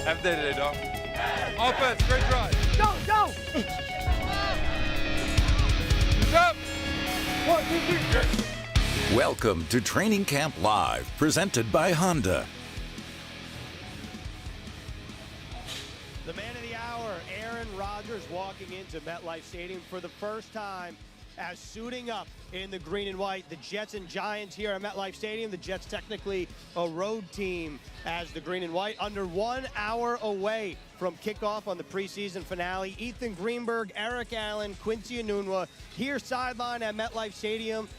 Have a day today, dog. Offense, great drive. Go! He's up. 1, 2, 3, yes. Welcome to Training Camp Live, presented by Honda. The man of the hour, Aaron Rodgers, walking into MetLife Stadium for the first time as suiting up in the green and white. The Jets and Giants here at MetLife Stadium. The Jets technically a road team as the green and white. Under 1 hour away from kickoff on the preseason finale. Ethan Greenberg, Eric Allen, Quincy Enunwa here sideline at MetLife Stadium.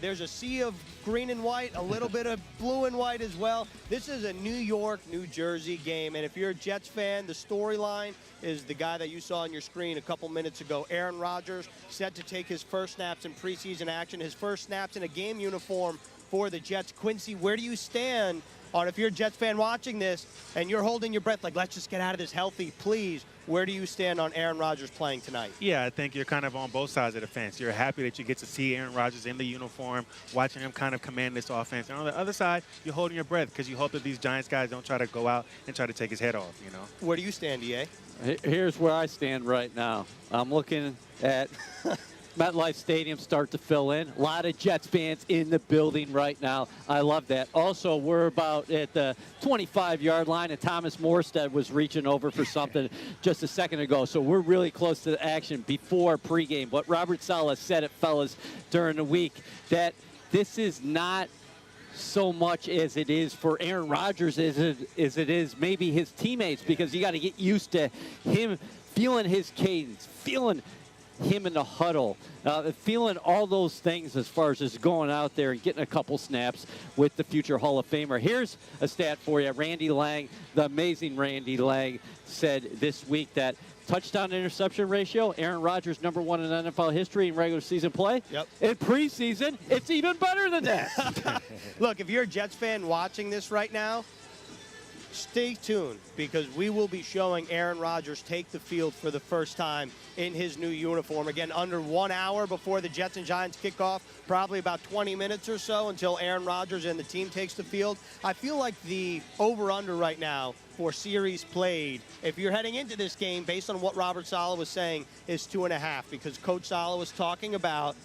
There's a sea of green and white, a little bit of blue and white as well. This is a New York, New Jersey game, and if you're a Jets fan, the storyline is the guy that you saw on your screen a couple minutes ago, Aaron Rodgers, set to take his first snaps in preseason action, his first snaps in a game uniform for the Jets. Quincy, where do you stand on, if you're a Jets fan watching this and you're holding your breath like, let's just get out of this healthy, please, where do you stand on Aaron Rodgers playing tonight? Yeah, I think you're kind of on both sides of the fence. You're happy that you get to see Aaron Rodgers in the uniform, watching him kind of command this offense. And on the other side, you're holding your breath because you hope that these Giants guys don't try to go out and try to take his head off, you know. Where do you stand, EA? Here's where I stand right now. I'm looking at MetLife Stadium start to fill in. A lot of Jets fans in the building right now. I love that. Also, we're about at the 25-yard line, and Thomas Morstead was reaching over for something just a second ago. So we're really close to the action before pregame. But Robert Saleh said it, fellas, during the week, that this is not so much as it is for Aaron Rodgers as it is maybe his teammates, because you got to get used to him feeling his cadence, feeling him in the huddle, feeling all those things as far as just going out there and getting a couple snaps with the future Hall of Famer. Here's a stat for you. Randy Lang, the amazing Randy Lang, said this week that touchdown to interception ratio, Aaron Rodgers #1 in NFL history in regular season play. Yep. In preseason, it's even better than that. Look, if you're a Jets fan watching this right now, stay tuned, because we will be showing Aaron Rodgers take the field for the first time in his new uniform. Again, under 1 hour before the Jets and Giants kick off, probably about 20 minutes or so until Aaron Rodgers and the team takes the field. I feel like the over-under right now for series played, if you're heading into this game, based on what Robert Saleh was saying, is 2.5, because Coach Saleh was talking about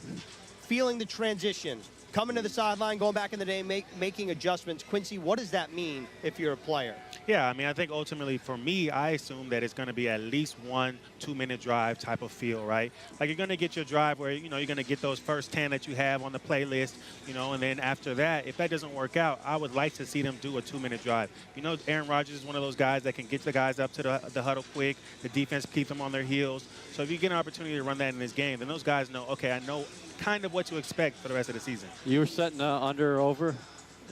feeling the transitions, coming to the sideline, going back in the day, making adjustments. Quincy, what does that mean if you're a player? Yeah, I mean, I think ultimately for me, I assume that it's going to be at least 1 2-minute drive type of feel, right? Like you're going to get your drive where, you know, you're going to get those first 10 that you have on the playlist, you know, and then after that, if that doesn't work out, I would like to see them do a 2-minute drive. You know, Aaron Rodgers is one of those guys that can get the guys up to the huddle quick. The defense keeps them on their heels. So if you get an opportunity to run that in this game, then those guys know, okay, I know kind of what to expect for the rest of the season. You were setting over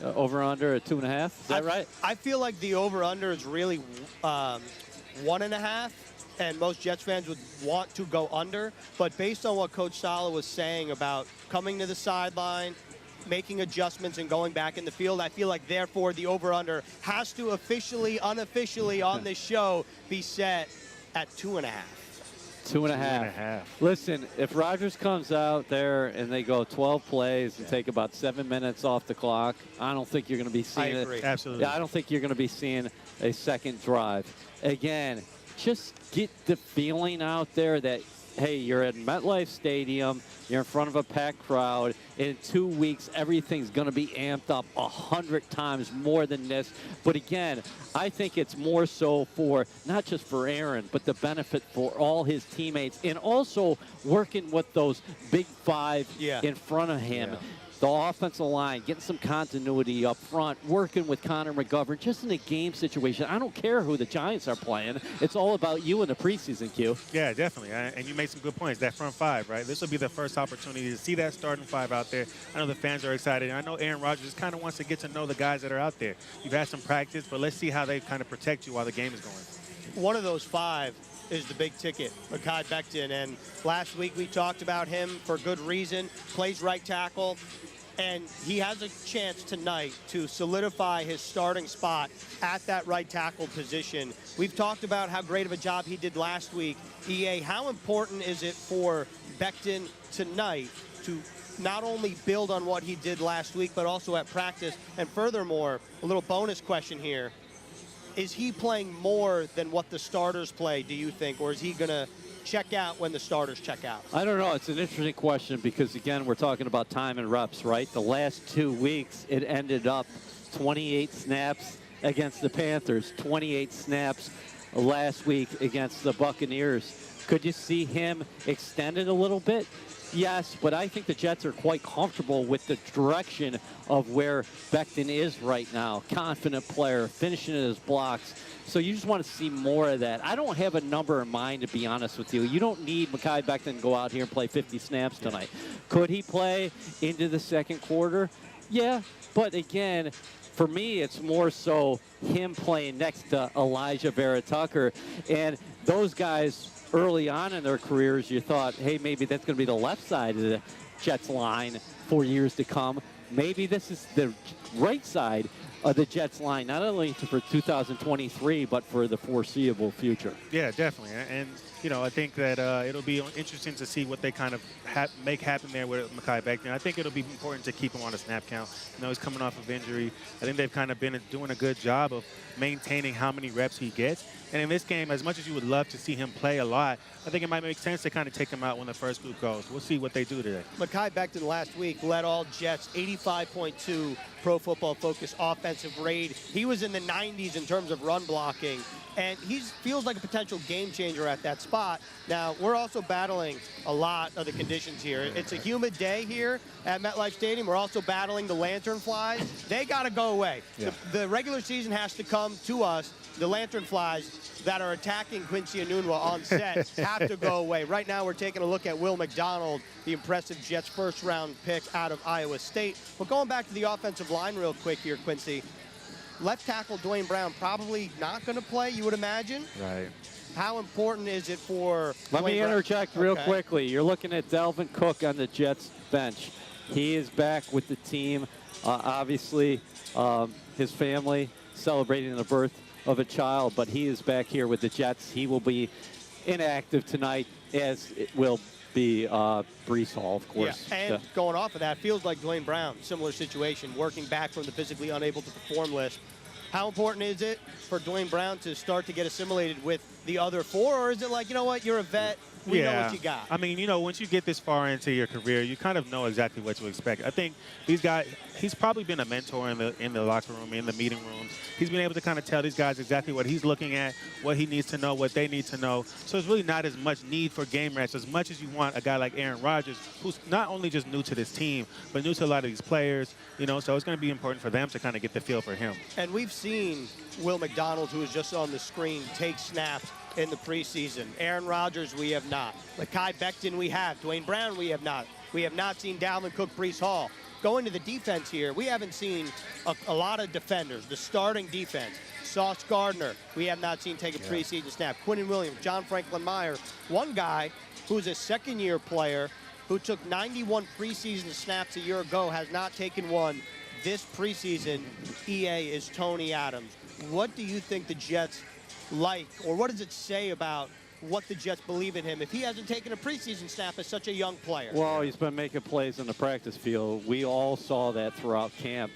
at 2.5. Is that right? I feel like the over-under is really 1.5, and most Jets fans would want to go under. But based on what Coach Saleh was saying about coming to the sideline, making adjustments, and going back in the field, I feel like, therefore, the over-under has to officially, unofficially on this show be set at 2.5. 2.5. Listen, if Rodgers comes out there and they go 12 plays and take about 7 minutes off the clock, I don't think you're going to be seeing I agree. Absolutely. Yeah, I don't think you're going to be seeing a second drive. Again, just get the feeling out there that, hey, you're at MetLife Stadium, you're in front of a packed crowd. In 2 weeks, everything's going to be amped up 100 times more than this. But again, I think it's more so for, not just for Aaron, but the benefit for all his teammates, and also working with those big five in front of him. Yeah. The offensive line, getting some continuity up front, working with Connor McGovern, just in a game situation. I don't care who the Giants are playing. It's all about you in the preseason, Q. Yeah, definitely. And you made some good points. That front five, right? This will be the first opportunity to see that starting five out there. I know the fans are excited. And I know Aaron Rodgers kind of wants to get to know the guys that are out there. You've had some practice, but let's see how they kind of protect you while the game is going. One of those five is the big ticket, Mekhi Becton. And last week we talked about him for good reason. Plays right tackle. And he has a chance tonight to solidify his starting spot at that right tackle position. We've talked about how great of a job he did last week. EA, how important is it for Becton tonight to not only build on what he did last week, but also at practice? And furthermore, a little bonus question here. Is he playing more than what the starters play, do you think, or is he going to check out when the starters check out? I don't know. It's an interesting question because, again, we're talking about time and reps, right? The last 2 weeks, it ended up 28 snaps against the Panthers, 28 snaps last week against the Buccaneers. Could you see him extend it a little bit? Yes, but I think the Jets are quite comfortable with the direction of where Becton is right now. Confident player, finishing his blocks. So you just want to see more of that. I don't have a number in mind, to be honest with you. You don't need Mekhi Becton to go out here and play 50 snaps tonight. Could he play into the second quarter? Yeah, but again, for me, it's more so him playing next to Elijah Vera-Tucker. And those guys, early on in their careers, you thought, hey, maybe that's going to be the left side of the Jets line for years to come. Maybe this is the right side of the Jets line, not only for 2023, but for the foreseeable future. Yeah, definitely. And you know, I think that it'll be interesting to see what they kind of make happen there with Mekhi Becton. I think it'll be important to keep him on a snap count. You know, he's coming off of injury. I think they've kind of been doing a good job of maintaining how many reps he gets. And in this game, as much as you would love to see him play a lot, I think it might make sense to kind of take him out when the first group goes. We'll see what they do today. Mekhi Becton last week led all Jets, 85.2 Pro Football Focus offensive grade. He was in the 90s in terms of run blocking, and he feels like a potential game changer at that spot. Now, we're also battling a lot of the conditions here. It's a humid day here at MetLife Stadium. We're also battling the lantern flies. They got to go away. Yeah. The regular season has to come to us. The lantern flies that are attacking Quincy Enunwa on set have to go away. Right now, we're taking a look at Will McDonald, the impressive Jets first-round pick out of Iowa State. But going back to the offensive line real quick here, Quincy, left tackle Dwayne Brown probably not going to play, you would imagine. Right. How important is it for Let me interject real Okay. quickly. You're looking at Dalvin Cook on the Jets bench. He is back with the team. Obviously, his family celebrating the birth of a child, but he is back here with the Jets. He will be inactive tonight, as it will be Breece Hall, of course. Yeah. And going off of that, feels like Dwayne Brown, similar situation, working back from the physically unable to perform list. How important is it for Dwayne Brown to start to get assimilated with the other four, or is it like, you know what, you're a vet, we know what you got? I mean, you know, once you get this far into your career, you kind of know exactly what to expect. I think these guys, he's probably been a mentor in the locker room, in the meeting rooms. He's been able to kind of tell these guys exactly what he's looking at, what he needs to know, what they need to know. So it's really not as much need for game reps as much as you want a guy like Aaron Rodgers, who's not only just new to this team, but new to a lot of these players, you know, so it's going to be important for them to kind of get the feel for him. And we've seen Will McDonald, who is just on the screen, take snaps in the preseason. Aaron Rodgers, we have not. Mekhi Becton, we have. Dwayne Brown, we have not. We have not seen Dalvin Cook, Breece Hall. Going to the defense here, we haven't seen a lot of defenders. The starting defense, Sauce Gardner, we have not seen take a preseason snap. Quinnen Williams, John Franklin Meyer. One guy who's a second-year player who took 91 preseason snaps a year ago has not taken one this preseason. EA is Tony Adams. What do you think the Jets like, or what does it say about what the Jets believe in him if he hasn't taken a preseason snap as such a young player? Well, he's been making plays in the practice field. We all saw that throughout camp.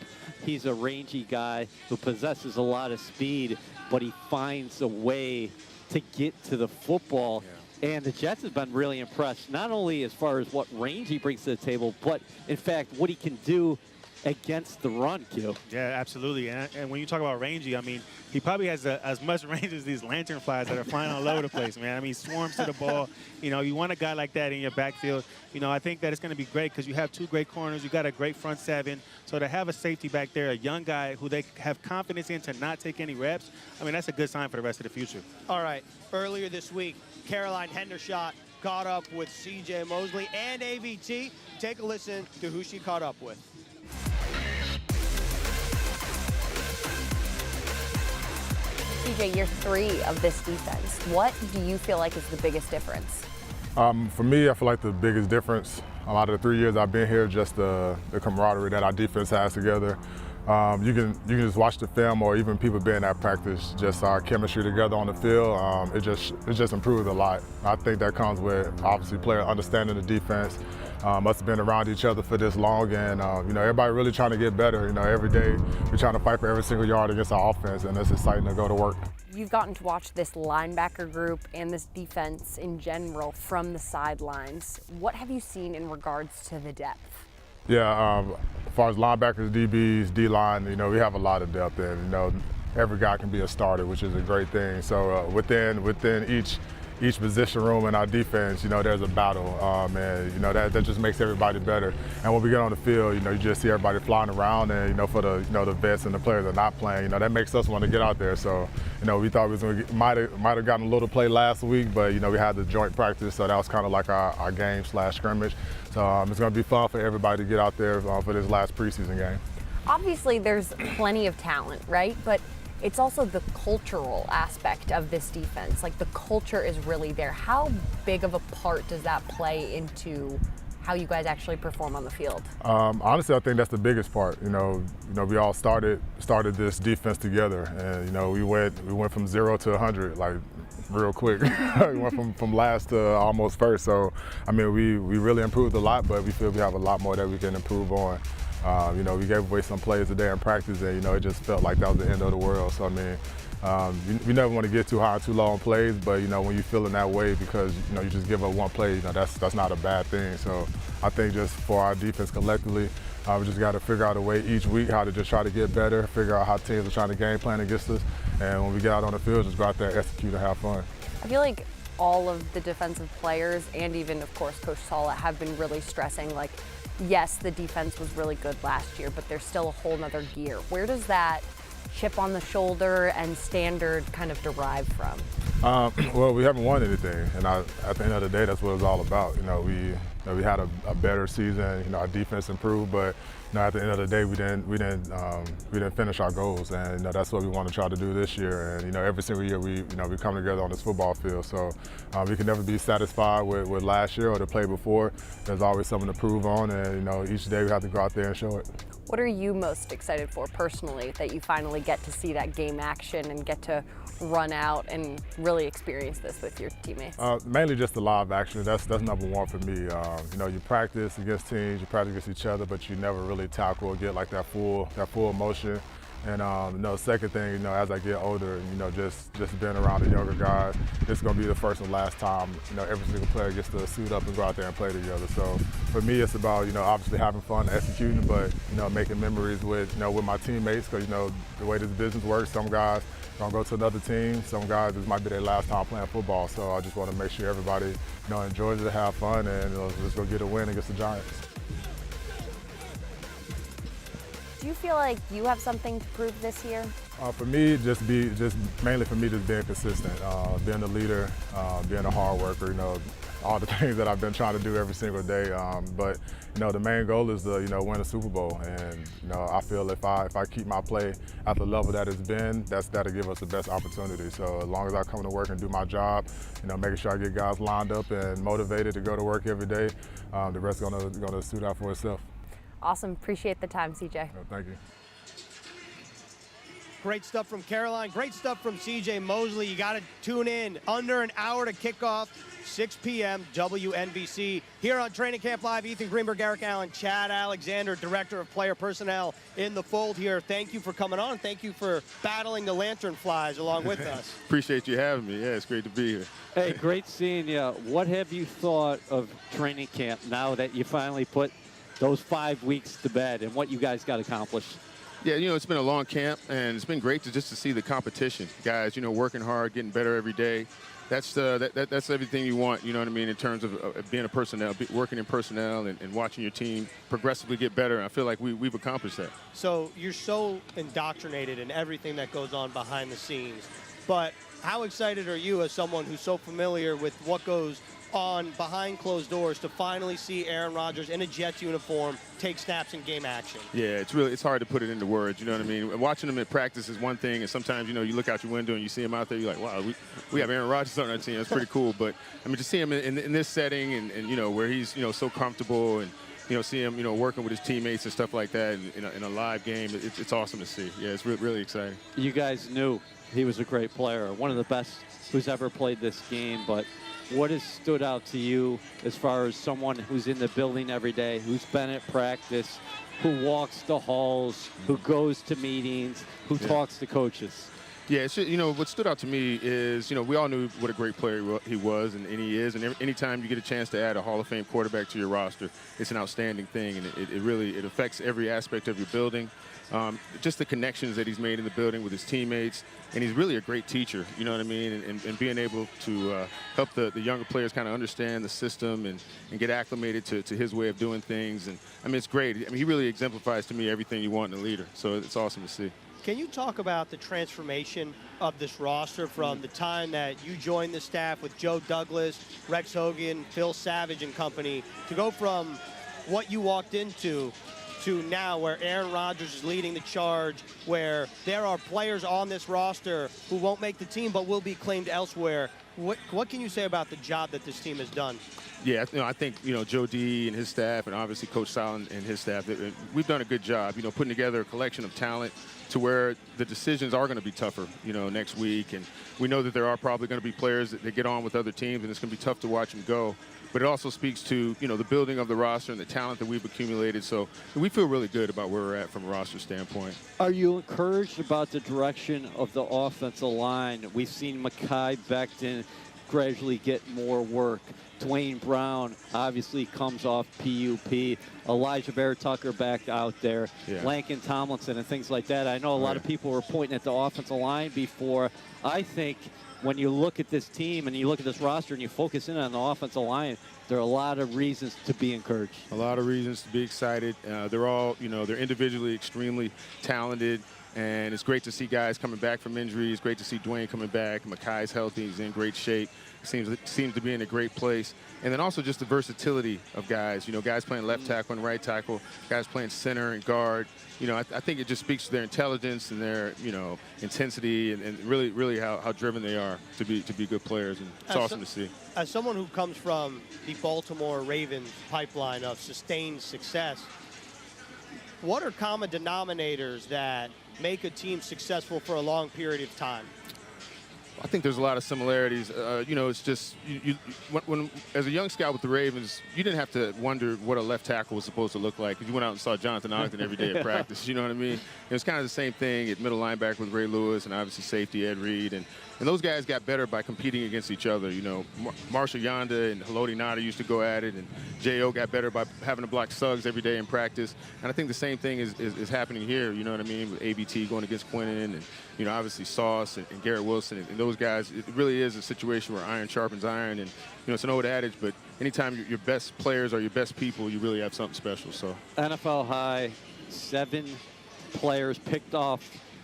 He's a rangy guy who possesses a lot of speed, but he finds a way to get to the football. And the Jets have been really impressed, not only as far as what range he brings to the table, but, in fact, what he can do against the run, Q. Yeah, absolutely. And when you talk about rangy, I mean, he probably has as much range as these lantern flies that are flying all over the place, man. I mean, he swarms to the ball. You know, you want a guy like that in your backfield. You know, I think that it's going to be great because you have two great corners. You got a great front seven. So to have a safety back there, a young guy who they have confidence in to not take any reps, I mean, that's a good sign for the rest of the future. All right. Earlier this week, Caroline Hendershot caught up with C.J. Mosley and AVT. Take a listen to who she caught up with. CJ, year 3 of this defense. What do you feel like is the biggest difference? For me, I feel like the biggest difference, a lot of the 3 years I've been here, just the camaraderie that our defense has together. you can just watch the film, or even people being at practice, just our chemistry together on the field. It just improved a lot. I think that comes with obviously players understanding the defense. Us have been around each other for this long, and everybody really trying to get better. Every day we're trying to fight for every single yard against our offense, and it's exciting to go to work. You've gotten to watch this linebacker group and this defense in general from the sidelines. What have you seen in regards to the depth? Yeah, as far as linebackers, DBs, D-line, we have a lot of depth, and every guy can be a starter, which is a great thing. So within each position room in our defense, there's a battle, and that just makes everybody better. And when we get on the field, you just see everybody flying around, and for the vets and the players that are not playing, that makes us want to get out there. So we thought we might have gotten a little play last week, but we had the joint practice, so that was kind of like our game/scrimmage. So it's going to be fun for everybody to get out there for this last preseason game. Obviously, there's plenty of talent, right? But it's also the cultural aspect of this defense. Like, the culture is really there. How big of a part does that play into how you guys actually perform on the field? Honestly, I think that's the biggest part. We all started this defense together, and we went from 0 to 100 like real quick. We went from last to almost first. So we really improved a lot, but we feel we have a lot more that we can improve on. We gave away some plays today in practice, and it just felt like that was the end of the world. So we never want to get too high or too low on plays, but when you're feeling that way because you just give up one play, that's not a bad thing. So I think just for our defense collectively, we just got to figure out a way each week how to just try to get better, figure out how teams are trying to game plan against us, and when we get out on the field, just go out there, execute, and have fun. I feel like all of the defensive players and even, of course, Coach Sala have been really stressing, like, yes, the defense was really good last year, but there's still a whole nother gear. Where does that chip on the shoulder and standard kind of derive from? Well, we haven't won anything, and at the end of the day, that's what it's all about. We had a better season. Our defense improved, but at the end of the day, we didn't finish our goals, and that's what we want to try to do this year. And every single year we come together on this football field. So we can never be satisfied with last year or the play before. There's always something to prove on, and each day we have to go out there and show it. What are you most excited for personally, that you finally get to see that game action and get to run out and really experience this with your teammates? Mainly just the live action. That's number one for me. You practice against teams, you practice against each other, but you never really tackle or get like that full emotion. And second thing, as I get older, just being around the younger guys, it's going to be the first and last time, every single player gets to suit up and go out there and play together. So for me, it's about, obviously having fun, executing, but, making memories with my teammates, because, the way this business works, some guys going to go to another team, some guys, this might be their last time playing football. So I just want to make sure everybody, enjoys it, have fun, and let's go get a win against the Giants. Do you feel like you have something to prove this year? For me, mainly for me, just being consistent, being a leader, being a hard worker, all the things that I've been trying to do every single day. But the main goal is to win a Super Bowl, and I feel if I keep my play at the level that it's been, that'll give us the best opportunity. So as long as I come to work and do my job, making sure I get guys lined up and motivated to go to work every day, the rest is gonna suit out for itself. Awesome. Appreciate the time, CJ. Thank you. Great stuff from Caroline. Great stuff from CJ Mosley. You got to tune in. Under an hour to kick off, 6 p.m. WNBC. Here on Training Camp Live, Ethan Greenberg, Eric Allen, Chad Alexander, Director of Player Personnel in the fold here. Thank you for coming on. Thank you for battling the lantern flies along with us. Appreciate you having me. Yeah, it's great to be here. Hey, great seeing you. What have you thought of training camp now that you finally put those 5 weeks to bed and what you guys got accomplished? Yeah, it's been a long camp, and it's been great to see the competition. Guys, working hard, getting better every day. That's everything you want, you know what I mean, in terms of being a personnel, working in personnel and watching your team progressively get better. I feel like we've accomplished that. So you're so indoctrinated in everything that goes on behind the scenes. But how excited are you as someone who's so familiar with what goes on behind closed doors to finally see Aaron Rodgers in a Jets uniform take snaps in game action? Yeah, it's hard to put it into words, you know what I mean? Watching him at practice is one thing, and sometimes, you look out your window and you see him out there, you're like, wow, we have Aaron Rodgers on our team. That's pretty cool. But, I mean, to see him in this setting and where he's, so comfortable and see him, working with his teammates and stuff like that in a live game, it's awesome to see. Yeah, it's really exciting. You guys knew he was a great player, one of the best who's ever played this game, but what has stood out to you as far as someone who's in the building every day, who's been at practice, who walks the halls, who goes to meetings, who talks to coaches? Yeah, what stood out to me is, we all knew what a great player he was and he is. And anytime you get a chance to add a Hall of Fame quarterback to your roster, it's an outstanding thing. And it really affects every aspect of your building. Just the connections that he's made in the building with his teammates. And he's really a great teacher, you know what I mean? And being able to help the younger players kind of understand the system and get acclimated to his way of doing things. And, it's great. He really exemplifies to me everything you want in a leader. So it's awesome to see. Can you talk about the transformation of this roster from the time that you joined the staff with Joe Douglas, Rex Hogan, Phil Savage and company, to go from what you walked into to now where Aaron Rodgers is leading the charge, where there are players on this roster who won't make the team but will be claimed elsewhere? What can you say about the job that this team has done? Yeah, I think, Joe D and his staff and obviously Coach Sal and his staff, we've done a good job, putting together a collection of talent to where the decisions are going to be tougher, next week. And we know that there are probably going to be players that get on with other teams, and it's going to be tough to watch them go. But it also speaks to, the building of the roster and the talent that we've accumulated. So we feel really good about where we're at from a roster standpoint. Are you encouraged about the direction of the offensive line? We've seen Mekhi Becton gradually get more work. Dwayne Brown obviously comes off PUP. Elijah Vera-Tucker back out there. Yeah. Lankin Tomlinson and things like that. I know a lot of people were pointing at the offensive line before. I think when you look at this team and you look at this roster and you focus in on the offensive line, there are a lot of reasons to be encouraged. A lot of reasons to be excited. They're all, they're individually extremely talented. And it's great to see guys coming back from injuries. Great to see Dwayne coming back. Mekhi's healthy. He's in great shape. Seems to be in a great place. And then also just the versatility of guys. Guys playing left tackle and right tackle. Guys playing center and guard. I think it just speaks to their intelligence and their, intensity and really how driven they are to be good players. And it's awesome to see. As someone who comes from the Baltimore Ravens pipeline of sustained success, what are common denominators that make a team successful for a long period of time? I think there's a lot of similarities. It's just when as a young scout with the Ravens, you didn't have to wonder what a left tackle was supposed to look like. You went out and saw Jonathan Ogden every day at practice. You know what I mean? It was kind of the same thing at middle linebacker with Ray Lewis and obviously safety Ed Reed. And those guys got better by competing against each other. Marshall Yonda and Haloti Ngata used to go at it, and J.O. got better by having to block Suggs every day in practice. And I think the same thing is happening here, you know what I mean, with ABT going against Quinnen and, obviously Sauce and Garrett Wilson and those guys. It really is a situation where iron sharpens iron. And, it's an old adage, but anytime your best players are your best people, you really have something special. So NFL high, 7 players picked off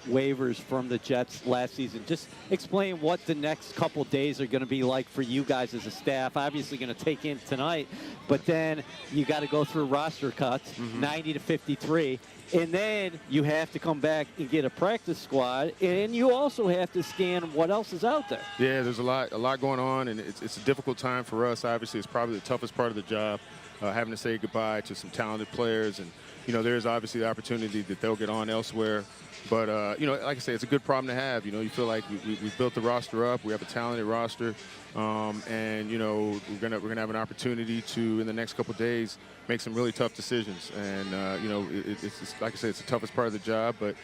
waivers from the Jets last season. Just explain what the next couple days are going to be like for you guys as a staff. Obviously going to take in tonight, but then you got to go through roster cuts, 90 to 53, and then you have to come back and get a practice squad, and you also have to scan what else is out there. Yeah, there's a lot going on, and it's a difficult time for us. Obviously, it's probably the toughest part of the job, having to say goodbye to some talented players, and there's obviously the opportunity that they'll get on elsewhere. But, like I say, it's a good problem to have. You feel like we've built the roster up. We have a talented roster. And, we're gonna have an opportunity to, in the next couple of days, make some really tough decisions. And, it's like I said, it's the toughest part of the job. But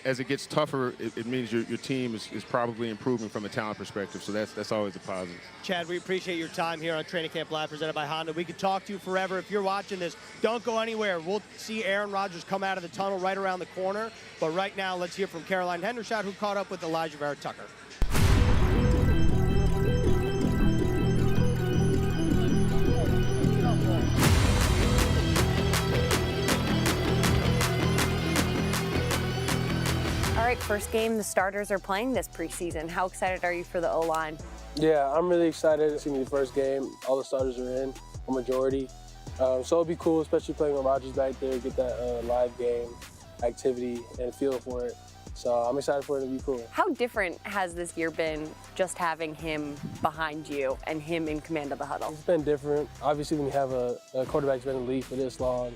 as it gets tougher, it means your team is probably improving from a talent perspective. So that's always a positive. Chad, we appreciate your time here on Training Camp Live presented by Honda. We could talk to you forever. If you're watching this, don't go anywhere. We'll see Aaron Rodgers come out of the tunnel right around the corner. But right now, let's hear from Caroline Hendershot, who caught up with Elijah Vera-Tucker. All right, first game the starters are playing this preseason. How excited are you for the O-line? Yeah, I'm really excited. It's going to be the first game. All the starters are in, a majority. So it'll be cool, especially playing with Rodgers back there, get that live game activity and feel for it. So I'm excited for it to be cool. How different has this year been just having him behind you and him in command of the huddle? It's been different. Obviously, when you have a quarterback who's been in the league for this long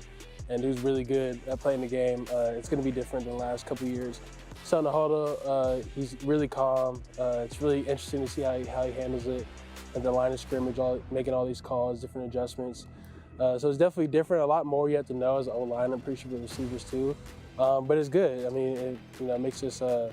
and who's really good at playing the game, it's going to be different than the last couple of years. So in the huddle, he's really calm. It's really interesting to see how he handles it at the line of scrimmage, making all these calls, different adjustments. So it's definitely different. A lot more you have to know as an O-line. I'm pretty sure the receivers too. But it's good. I mean, it makes us, I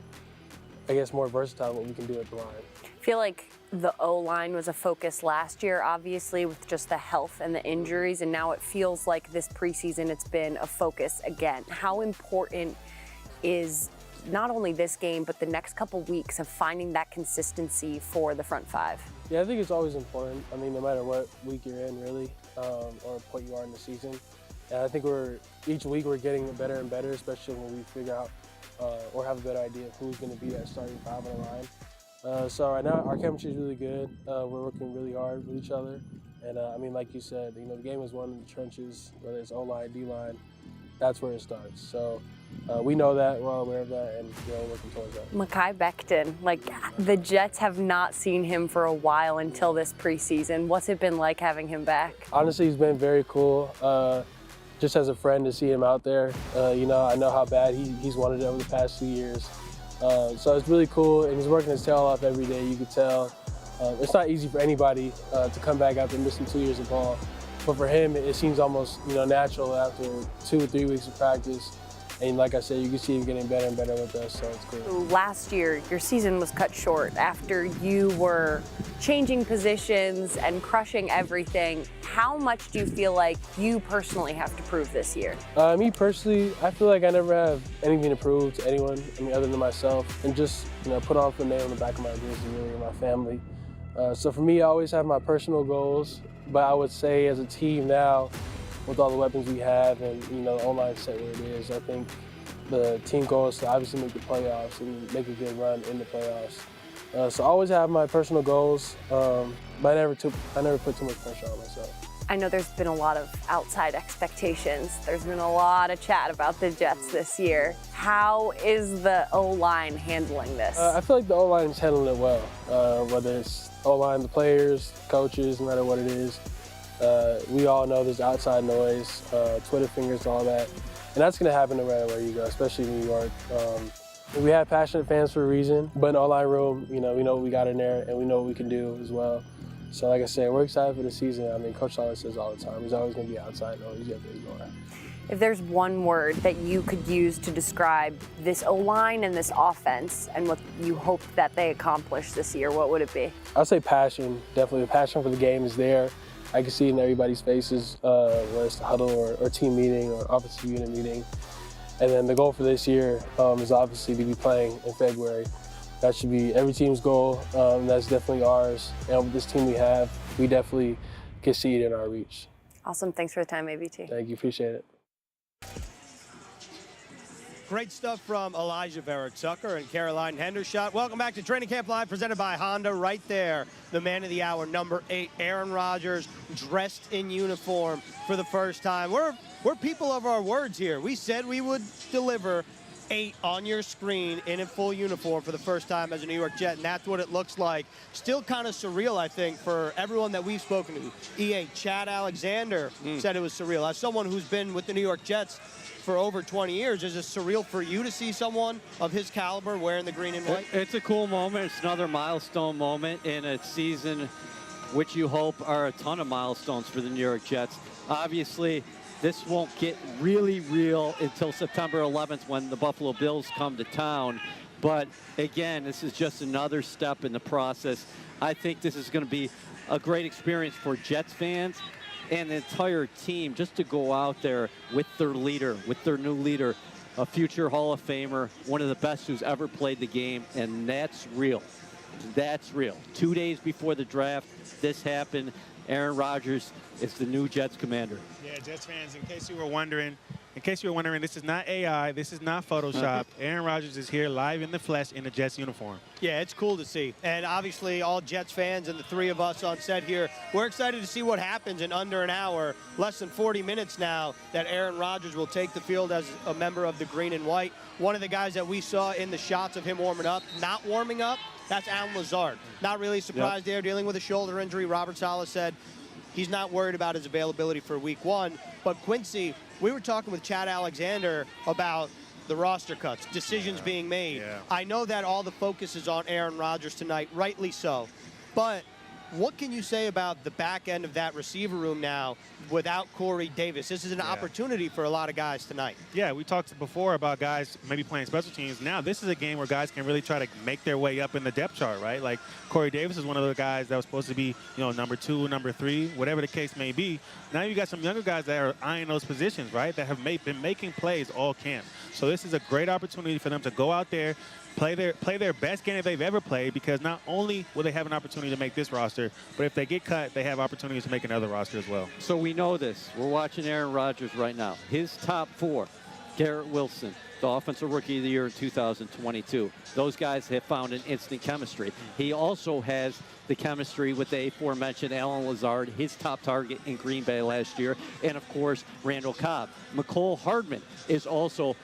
guess, more versatile what we can do at the line. I feel like the O-line was a focus last year, obviously, with just the health and the injuries, and now it feels like this preseason it's been a focus again. How important is not only this game, but the next couple weeks of finding that consistency for the front five? Yeah, I think it's always important. I mean, no matter what week you're in, really, or what you are in the season. And I think each week we're getting better and better, especially when we figure out or have a better idea of who's going to be that starting five on the line. So right now our chemistry is really good. We're working really hard with each other. And I mean, like you said, the game is won in the trenches, whether it's O-line, D-line. That's where it starts. So we know that, we're all aware of that, and we're working towards that. Mekhi Becton, like the Jets have not seen him for a while until this preseason. What's it been like having him back? Honestly, he's been very cool. Just as a friend to see him out there, I know how bad he's wanted it over the past 2 years. So it's really cool, and he's working his tail off every day. You could tell. It's not easy for anybody to come back after missing 2 years of ball. But for him, it seems almost natural after 2 or 3 weeks of practice. And like I said, you can see him getting better and better with us, so it's cool. Last year, your season was cut short after you were changing positions and crushing everything. How much do you feel like you personally have to prove this year? Me personally, I feel like I never have anything to prove to anyone, other than myself, and just put on the name on the back of my jersey, really, and my family. So for me, I always have my personal goals, but I would say as a team now, with all the weapons we have and the O-line set where it is, I think the team goal is to obviously make the playoffs and make a good run in the playoffs. So I always have my personal goals, but I never put too much pressure on myself. I know there's been a lot of outside expectations. There's been a lot of chat about the Jets this year. How is the O-line handling this? I feel like the O-line is handling it well, whether it's O-line, the players, coaches, no matter what it is. We all know there's outside noise, Twitter fingers, all that. And that's going to happen no matter where you go, especially in New York. We have passionate fans for a reason, but in the O-line room, we know what we got in there and we know what we can do as well. So like I said, we're excited for the season. I mean, Coach Solid says all the time, there's always going to be outside noise you have to ignore. If there's one word that you could use to describe this O-line and this offense and what you hope that they accomplish this year, what would it be? I'll say passion. Definitely the passion for the game is there. I can see it in everybody's faces, whether it's the huddle or team meeting or offensive unit meeting. And then the goal for this year is obviously to be playing in February. That should be every team's goal. That's definitely ours. And with this team we have, we definitely can see it in our reach. Awesome. Thanks for the time, ABT. Thank you. Appreciate it. Great stuff from Elijah Vera-Tucker and Caroline Hendershot. Welcome back to Training Camp Live, presented by Honda. Right there, the man of the hour, number 8, Aaron Rodgers, dressed in uniform for the first time. We're people of our words here. We said we would deliver 8 on your screen in a full uniform for the first time as a New York Jet, and that's what it looks like. Still kind of surreal, I think, for everyone that we've spoken to. EA, Chad Alexander said it was surreal. As someone who's been with the New York Jets for over 20 years, is it surreal for you to see someone of his caliber wearing the green and white? It's a cool moment. It's another milestone moment in a season which you hope are a ton of milestones for the New York Jets. Obviously, this won't get really real until September 11th when the Buffalo Bills come to town. But again, this is just another step in the process. I think this is going to be a great experience for Jets fans and the entire team, just to go out there with their leader, with their new leader, a future Hall of Famer, one of the best who's ever played the game, and that's real. That's real. 2 days before the draft, this happened. Aaron Rodgers is the new Jets commander. Yeah, Jets fans, in case you were wondering, in case you're wondering, this is not AI. This is not Photoshop. Aaron Rodgers is here live in the flesh in the Jets uniform. Yeah, it's cool to see. And obviously, all Jets fans and the three of us on set here, we're excited to see what happens in under an hour, less than 40 minutes now, that Aaron Rodgers will take the field as a member of the green and white. One of the guys that we saw in the shots of him warming up, not warming up, that's Allen Lazard. Not really surprised there, dealing with a shoulder injury. Robert Saleh said he's not worried about his availability for week 1. But Quincy, we were talking with Chad Alexander about the roster cuts, decisions being made. Yeah. I know that all the focus is on Aaron Rodgers tonight, rightly so. But what can you say about the back end of that receiver room now without Corey Davis? This is an opportunity for a lot of guys tonight. Yeah, we talked before about guys maybe playing special teams. Now this is a game where guys can really try to make their way up in the depth chart, right? Like Corey Davis is one of the guys that was supposed to be, number 2, number 3, whatever the case may be. Now you got some younger guys that are eyeing those positions, right? That have been making plays all camp. So this is a great opportunity for them to go out there, play their best game that they've ever played, because not only will they have an opportunity to make this roster, but if they get cut, they have opportunities to make another roster as well. So we know this. We're watching Aaron Rodgers right now. His top 4, Garrett Wilson, the Offensive Rookie of the Year in 2022. Those guys have found an instant chemistry. He also has the chemistry with the aforementioned Allen Lazard, his top target in Green Bay last year, and of course, Randall Cobb. McCole Hardman is also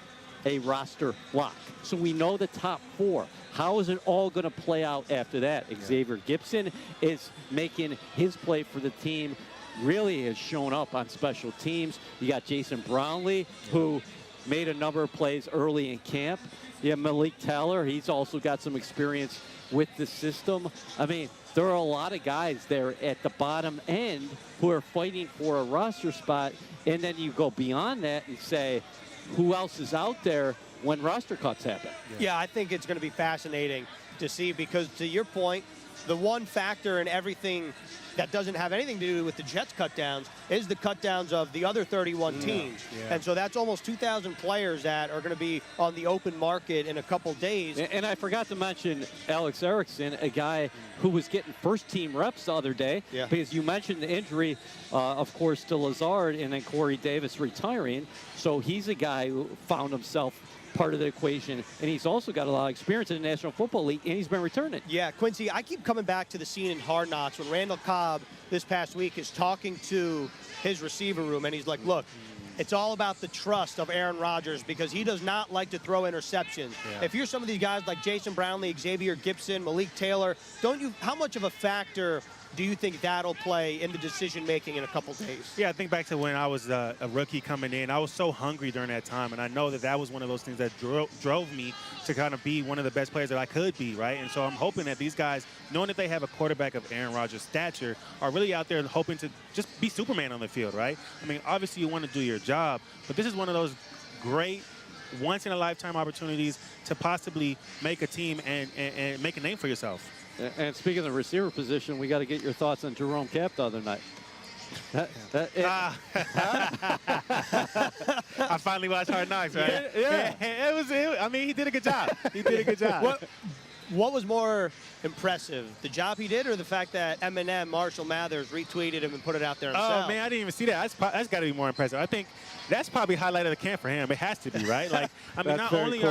a roster lock. So we know the top 4. How is it all going to play out after that? Xavier Gibson is making his play for the team, really has shown up on special teams. You got Jason Brownlee, who made a number of plays early in camp. You have Malik Taylor. He's also got some experience with the system. I mean, there are a lot of guys there at the bottom end who are fighting for a roster spot. And then you go beyond that and say, who else is out there when roster cuts happen? Yeah, I think it's going to be fascinating to see, because to your point, the one factor in everything that doesn't have anything to do with the Jets cutdowns is the cutdowns of the other 31 teams. Yeah. And so that's almost 2,000 players that are going to be on the open market in a couple days. And I forgot to mention Alex Erickson, a guy who was getting first-team reps the other day, because you mentioned the injury, of course, to Lazard and then Corey Davis retiring. So he's a guy who found himself part of the equation, and he's also got a lot of experience in the National Football League, and he's been returning. Yeah, Quincy, I keep coming back to the scene in Hard Knocks when Randall Cobb this past week is talking to his receiver room, and he's like, look, it's all about the trust of Aaron Rodgers, because he does not like to throw interceptions. If you're some of these guys like Jason Brownlee, Xavier Gibson, Malik Taylor, how much of a factor do you think that'll play in the decision-making in a couple days? Yeah, I think back to when I was a rookie coming in. I was so hungry during that time, and I know that was one of those things that drove me to kind of be one of the best players that I could be, right? And so I'm hoping that these guys, knowing that they have a quarterback of Aaron Rodgers' stature, are really out there hoping to just be Superman on the field, right? I mean, obviously you want to do your job, but this is one of those great once-in-a-lifetime opportunities to possibly make a team and make a name for yourself. And speaking of the receiver position, we got to get your thoughts on Jerome Cap the other night. I finally watched Hard Knocks, right? Yeah. I mean, he did a good job. He did a good job. What was more impressive, the job he did, or the fact that Eminem, Marshall Mathers, retweeted him and put it out there himself? Oh, man, I didn't even see that. That's got to be more impressive. I think that's probably highlight of the camp for him. It has to be, right? Like, I mean, not only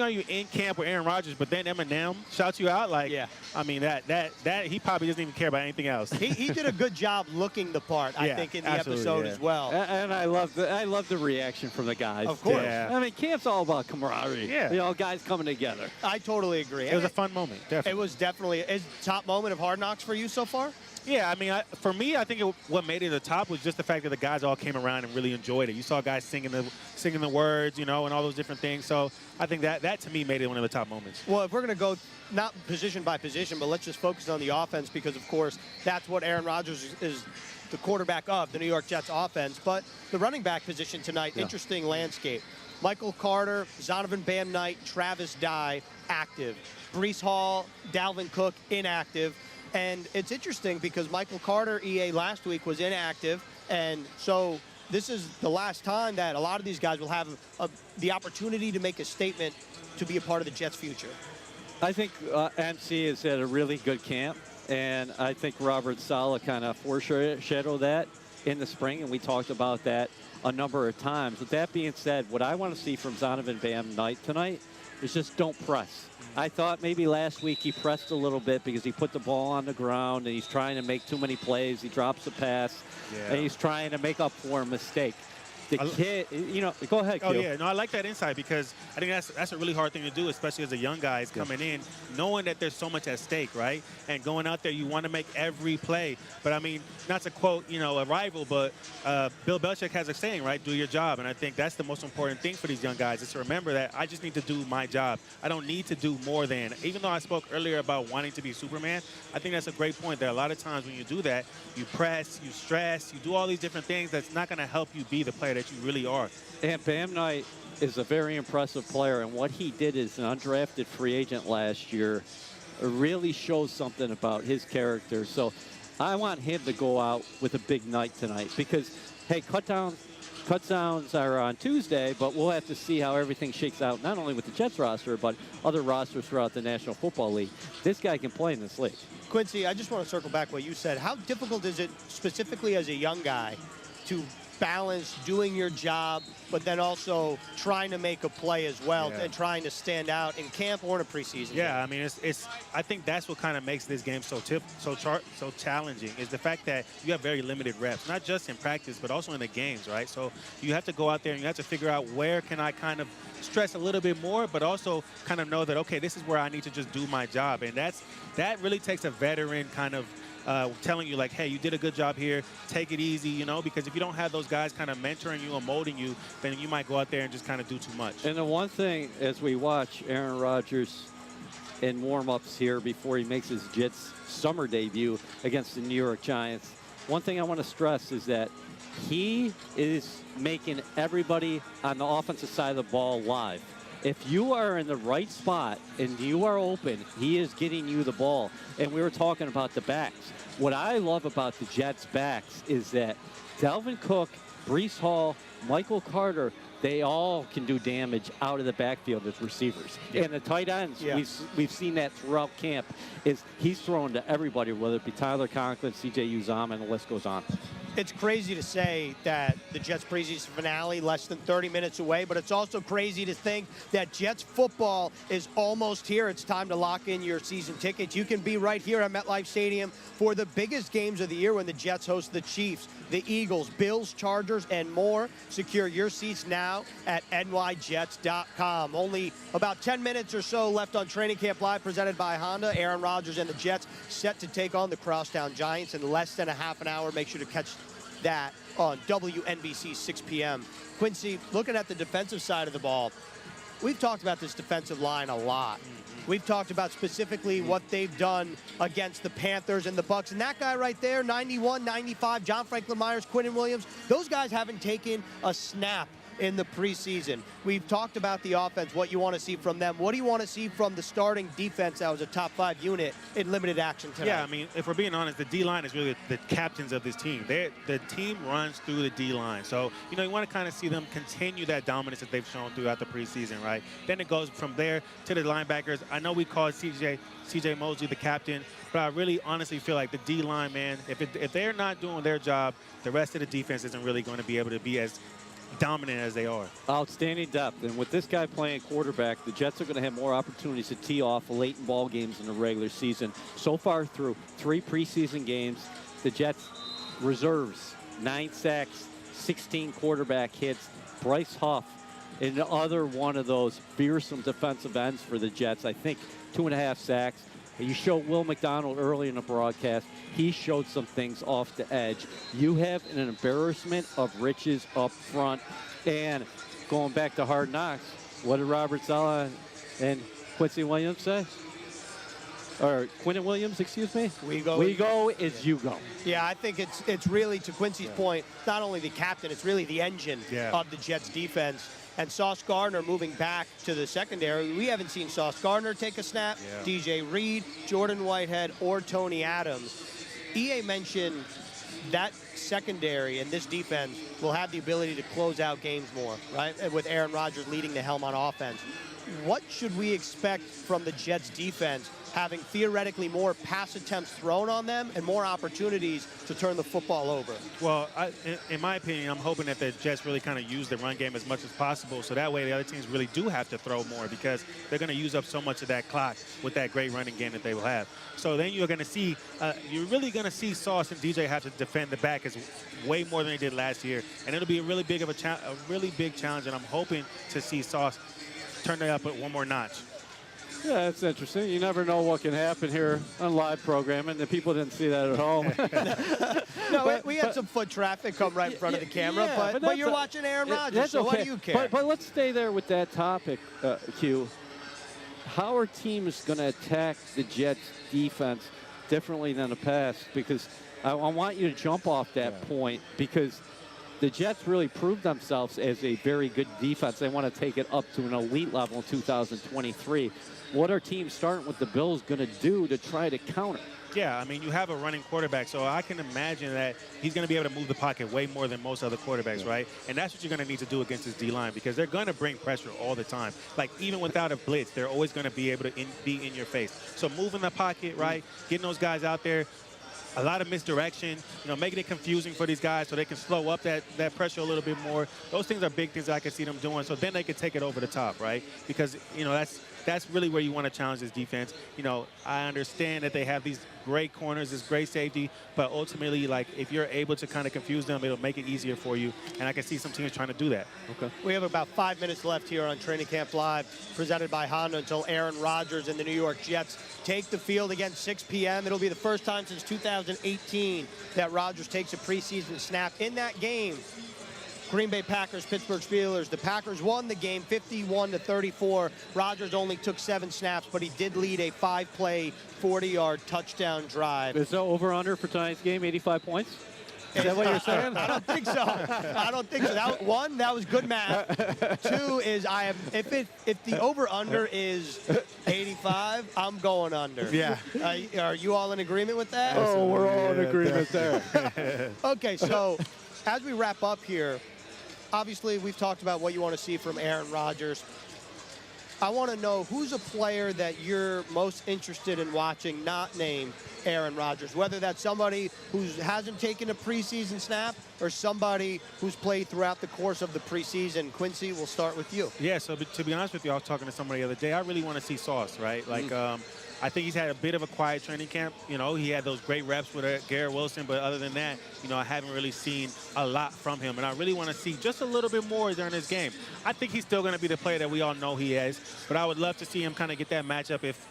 are you in camp with Aaron Rodgers, but then Eminem shouts you out. Like, I mean, that he probably doesn't even care about anything else. He did a good job looking the part, I think, in the episode as well. And I love the reaction from the guys. Of course. Yeah. I mean, camp's all about camaraderie. Yeah. Guys coming together. I totally agree. It was a fun moment, definitely. It was definitely a top moment of Hard Knocks for you so far? Yeah, I mean, for me, I think what made it the top was just the fact that the guys all came around and really enjoyed it. You saw guys singing the words, and all those different things. So I think that to me made it one of the top moments. Well, if we're going to go not position by position, but let's just focus on the offense, because, of course, that's what Aaron Rodgers is the quarterback of, the New York Jets offense. But the running back position tonight, interesting landscape. Michael Carter, Zonovan Bam Knight, Travis Dye, active. Breece Hall, Dalvin Cook, inactive. And it's interesting because Michael Carter, EA, last week was inactive. And so this is the last time that a lot of these guys will have the opportunity to make a statement to be a part of the Jets' future. I think MC has had a really good camp. And I think Robert Saleh kind of foreshadowed that in the spring, and we talked about that a number of times. With that being said, what I want to see from Zonovan Bam Knight tonight is just don't press. I thought maybe last week he pressed a little bit because he put the ball on the ground and he's trying to make too many plays. He drops a pass, and he's trying to make up for a mistake. The kid, you know, go ahead, Q. Oh, yeah. No, I like that insight because I think that's a really hard thing to do, especially as a young guy coming in, knowing that there's so much at stake, right? And going out there, you want to make every play. But, I mean, not to quote, you know, a rival, but Bill Belichick has a saying, right? Do your job. And I think that's the most important thing for these young guys is to remember that I just need to do my job. I don't need to do more than. Even though I spoke earlier about wanting to be Superman, I think that's a great point that a lot of times when you do that, you press, you stress, you do all these different things that's not going to help you be the player that you really are. And Bam Knight is a very impressive player, and what he did as an undrafted free agent last year really shows something about his character. So I want him to go out with a big night tonight because, hey, cutdowns are on Tuesday, but we'll have to see how everything shakes out, not only with the Jets roster, but other rosters throughout the National Football League. This guy can play in this league. Quincy, I just want to circle back what you said. How difficult is it, specifically as a young guy, to balance doing your job, but then also trying to make a play as well and trying to stand out in camp or in a preseason game? I mean, I think that's what kind of makes this game so challenging is the fact that you have very limited reps, not just in practice, but also in the games, right? So you have to go out there and you have to figure out where can I kind of stress a little bit more, but also kind of know that, okay, this is where I need to just do my job. And that really takes a veteran kind of telling you like, hey, you did a good job here, take it easy, you know, because if you don't have those guys kind of mentoring you and molding you, then you might go out there and just kind of do too much. And the one thing, as we watch Aaron Rodgers in warm-ups here before he makes his Jets summer debut against the New York Giants, one thing I want to stress is that he is making everybody on the offensive side of the ball live. If you are in the right spot and you are open, he is getting you the ball. And we were talking about the backs. What I love about the Jets' backs is that Dalvin Cook, Breece Hall, Michael Carter, they all can do damage out of the backfield as receivers. And the tight ends, we've seen that throughout camp, is he's throwing to everybody, whether it be Tyler Conklin, C.J. Uzomah, and the list goes on. It's crazy to say that the Jets preseason finale less than 30 minutes away, but it's also crazy to think that Jets football is almost here. It's time to lock in your season tickets. You can be right here at MetLife Stadium for the biggest games of the year when the Jets host the Chiefs, the Eagles, Bills, Chargers, and more. Secure your seats now at nyjets.com. Only about 10 minutes or so left on Training Camp Live presented by Honda. Aaron Rodgers and the Jets set to take on the Crosstown Giants in less than a half an hour. Make sure to catch that on WNBC 6 p.m. Quincy, looking at the defensive side of the ball, we've talked about this defensive line a lot. We've talked about specifically what they've done against the Panthers and the Bucs. And that guy right there, 91, 95, John Franklin Myers, Quinnen Williams, those guys haven't taken a snap in the preseason. We've talked about the offense, what you want to see from them. What do you want to see from the starting defense that was a top 5 unit in limited action tonight? Yeah, I mean, if we're being honest, the D-line is really the captains of this team. The team runs through the D-line. So, you know, you want to kind of see them continue that dominance that they've shown throughout the preseason, right? Then it goes from there to the linebackers. I know we call C.J. Mosley the captain, but I really honestly feel like the D-line, man, if they're not doing their job, the rest of the defense isn't really going to be able to be as dominant as they are. Outstanding depth. And with this guy playing quarterback, the Jets are going to have more opportunities to tee off late in ball games in the regular season. So far through 3 preseason games, the Jets reserves 9 sacks, 16 quarterback hits. Bryce Huff, another one of those fearsome defensive ends for the Jets. I think 2.5 sacks. You showed Will McDonald early in the broadcast. He showed some things off the edge. You have an embarrassment of riches up front. And going back to Hard Knocks, what did Robert Saleh and Quincy Williams say? Or Quinnen Williams, excuse me? We go is you go. Yeah, I think it's really, to Quincy's point, not only the captain, it's really the engine of the Jets defense. And Sauce Gardner moving back to the secondary. We haven't seen Sauce Gardner take a snap, DJ Reed, Jordan Whitehead, or Tony Adams. EA mentioned that secondary and this defense will have the ability to close out games more, right? And with Aaron Rodgers leading the helm on offense. What should we expect from the Jets defense having theoretically more pass attempts thrown on them and more opportunities to turn the football over. Well, in my opinion, I'm hoping that the Jets really kind of use the run game as much as possible, so that way the other teams really do have to throw more, because they're going to use up so much of that clock with that great running game that they will have. So then you're going to see, you're really going to see Sauce and DJ have to defend the back as way more than they did last year, and it'll be a really big challenge, and I'm hoping to see Sauce turn it up at one more notch. Yeah, it's interesting. You never know what can happen here on live programming. The people didn't see that at home. No, we had some foot traffic come right in front of the camera, yeah, but you're watching Aaron Rodgers, so okay. what do you care? But let's stay there with that topic, Q. How are teams going to attack the Jets defense differently than the past? Because I want you to jump off that point, because the Jets really proved themselves as a very good defense. They want to take it up to an elite level in 2023. What are teams starting with the Bills going to do to try to counter? Yeah, I mean, you have a running quarterback, so I can imagine that he's going to be able to move the pocket way more than most other quarterbacks, right? And that's what you're going to need to do against his D-line, because they're going to bring pressure all the time. Like, even without a blitz, they're always going to be able to be in your face. So moving the pocket, right, getting those guys out there, a lot of misdirection, making it confusing for these guys so they can slow up that pressure a little bit more. Those things are big things that I can see them doing, so then they can take it over the top, right? Because, that's really where you want to challenge this defense. I understand that they have these great corners, this great safety, but ultimately, like, if you're able to kind of confuse them, it'll make it easier for you, and I can see some teams trying to do that. Okay. We have about 5 minutes left here on Training Camp Live, presented by Honda, until Aaron Rodgers and the New York Jets take the field again 6 p.m. It'll be the first time since 2018 that Rodgers takes a preseason snap. In that game, Green Bay Packers, Pittsburgh Steelers. The Packers won the game 51-34. Rodgers only took 7 snaps, but he did lead a 5-play, 40-yard touchdown drive. Is there over-under for tonight's game, 85 points? Is that what you're saying? I don't think so. I don't think so. That was good math. 2 is if the over/under is 85, I'm going under. Yeah. Are you all in agreement with that? Oh, we're all in agreement there. Okay, so as we wrap up here, obviously we've talked about what you want to see from Aaron Rodgers. I want to know who's a player that you're most interested in watching not named Aaron Rodgers, whether that's somebody who hasn't taken a preseason snap or somebody who's played throughout the course of the preseason. Quincy, we'll start with you. Yeah, so to be honest with you, I was talking to somebody the other day. I really want to see Sauce, right? Like, I think he's had a bit of a quiet training camp. He had those great reps with Garrett Wilson, but other than that, I haven't really seen a lot from him. And I really want to see just a little bit more during this game. I think he's still going to be the player that we all know he is, but I would love to see him kind of get that matchup if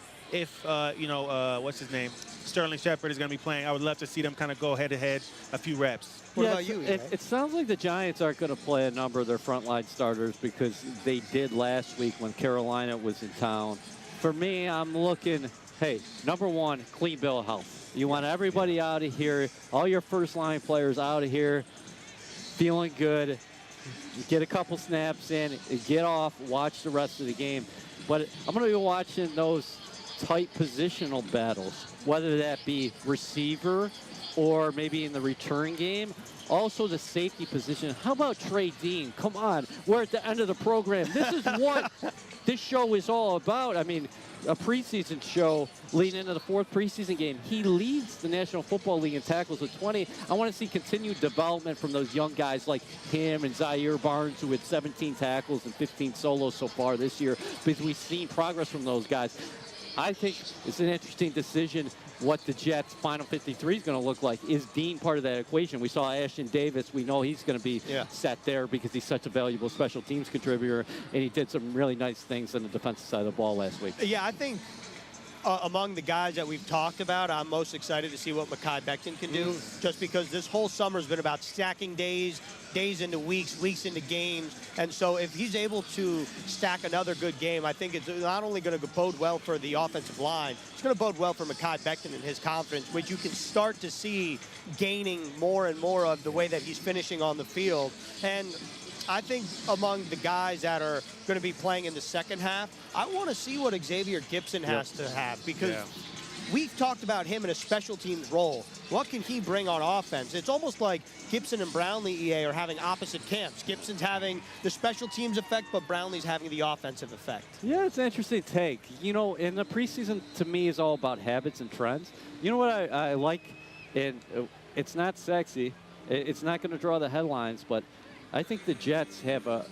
what's his name? Sterling Shepard is going to be playing. I would love to see them kind of go head-to-head a few reps. What about you, it sounds like the Giants aren't going to play a number of their frontline starters because they did last week when Carolina was in town. For me, I'm looking, hey, number one, clean bill of health. You want everybody out of here, all your first-line players out of here, feeling good, get a couple snaps in, get off, watch the rest of the game. But I'm going to be watching those tight positional battles, whether that be receiver or maybe in the return game. Also the safety position. How about Trey Dean? Come on, we're at the end of the program. This is what this show is all about. I mean, a preseason show leading into the 4th preseason game. He leads the National Football League in tackles with 20. I want to see continued development from those young guys like him and Zaire Barnes, who had 17 tackles and 15 solos so far this year, because we've seen progress from those guys. I think it's an interesting decision what the Jets' final 53 is going to look like. Is Dean part of that equation? We saw Ashton Davis. We know he's going to be set there because he's such a valuable special teams contributor, and he did some really nice things on the defensive side of the ball last week. Yeah, I think among the guys that we've talked about, I'm most excited to see what Mekhi Becton can do, just because this whole summer has been about stacking days into weeks, weeks into games. And so if he's able to stack another good game, I think it's not only going to bode well for the offensive line, it's going to bode well for Mekhi Becton and his confidence, which you can start to see gaining more and more of the way that he's finishing on the field. And I think among the guys that are going to be playing in the second half, I want to see what Xavier Gipson has to have, because we've talked about him in a special teams role. What can he bring on offense? It's almost like Gibson and Brownlee, EA, are having opposite camps. Gibson's having the special teams effect, but Brownlee's having the offensive effect. Yeah, it's an interesting take. You know, in the preseason, to me, is all about habits and trends. You know what I like? And it's not sexy. It's not going to draw the headlines, but I think the Jets have a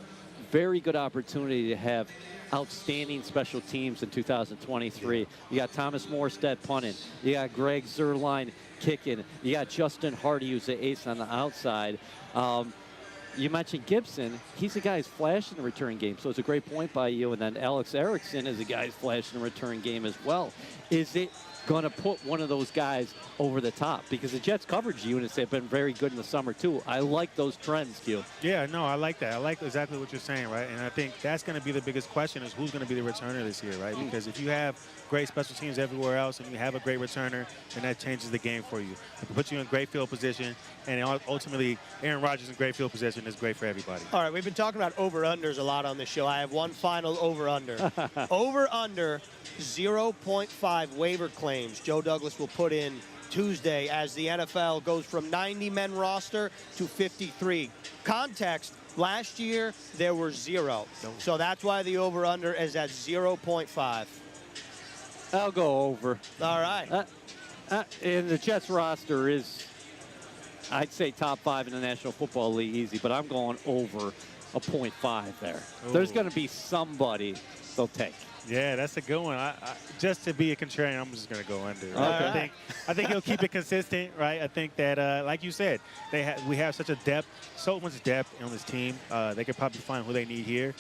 very good opportunity to have outstanding special teams in 2023. You got Thomas Morstead punting. You got Greg Zuerlein kicking. You got Justin Hardy, who's the ace on the outside. You mentioned Gibson. He's a guy who's flashed in the return game, so it's a great point by you. And then Alex Erickson is a guy who's flashed in the return game as well. Is it going to put one of those guys over the top? Because the Jets coverage units have been very good in the summer, too. I like those trends, Q. Yeah, no, I like that. I like exactly what you're saying, right? And I think that's going to be the biggest question is who's going to be the returner this year, right? Because if you have great special teams everywhere else and you have a great returner, then that changes the game for you. It puts you in great field position, and ultimately Aaron Rodgers in great field position is great for everybody. All right, we've been talking about over-unders a lot on this show. I have one final over-under. Over-under 0.5 waiver claims Joe Douglas will put in Tuesday as the NFL goes from 90-men roster to 53. Context, last year there were 0. So that's why the over-under is at 0.5. I'll go over. All right. And the Jets roster is, I'd say, top 5 in the National Football League easy, but I'm going over a 0.5 there. Ooh. There's going to be somebody they'll take. Yeah, that's a good one. Just to be a contrarian, I'm just going to go under. Okay. I think he'll keep it consistent, right? I think that, like you said, we have so much depth on this team. They could probably find who they need here.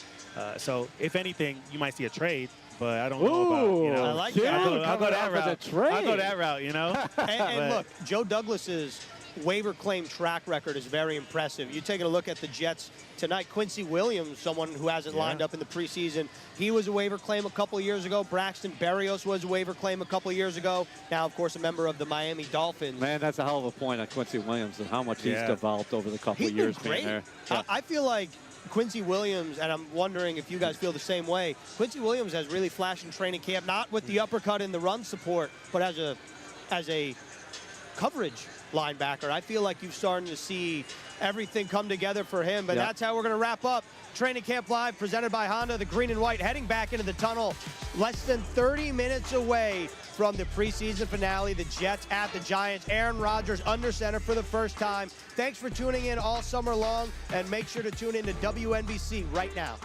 So, if anything, you might see a trade. But I don't know about, you know. I like that. I'll go that route. Trade. I'll go that route, you know. And look, Joe Douglas's waiver claim track record is very impressive. You're taking a look at the Jets tonight. Quincy Williams, someone who hasn't lined up in the preseason, he was a waiver claim a couple of years ago. Braxton Berrios was a waiver claim a couple of years ago. Now, of course, a member of the Miami Dolphins. Man, that's a hell of a point on Quincy Williams and how much he's developed over the couple He's of years been great. being there. I feel like Quincy Williams, and I'm wondering if you guys feel the same way, Quincy Williams has really flashed in training camp, not with the uppercut and the run support, but as a coverage linebacker. I feel like you're starting to see everything come together for him, but that's how we're going to wrap up Training Camp Live, presented by Honda, the green and white, heading back into the tunnel. Less than 30 minutes away from the preseason finale, the Jets at the Giants. Aaron Rodgers under center for the first time. Thanks for tuning in all summer long, and make sure to tune in to WNBC right now.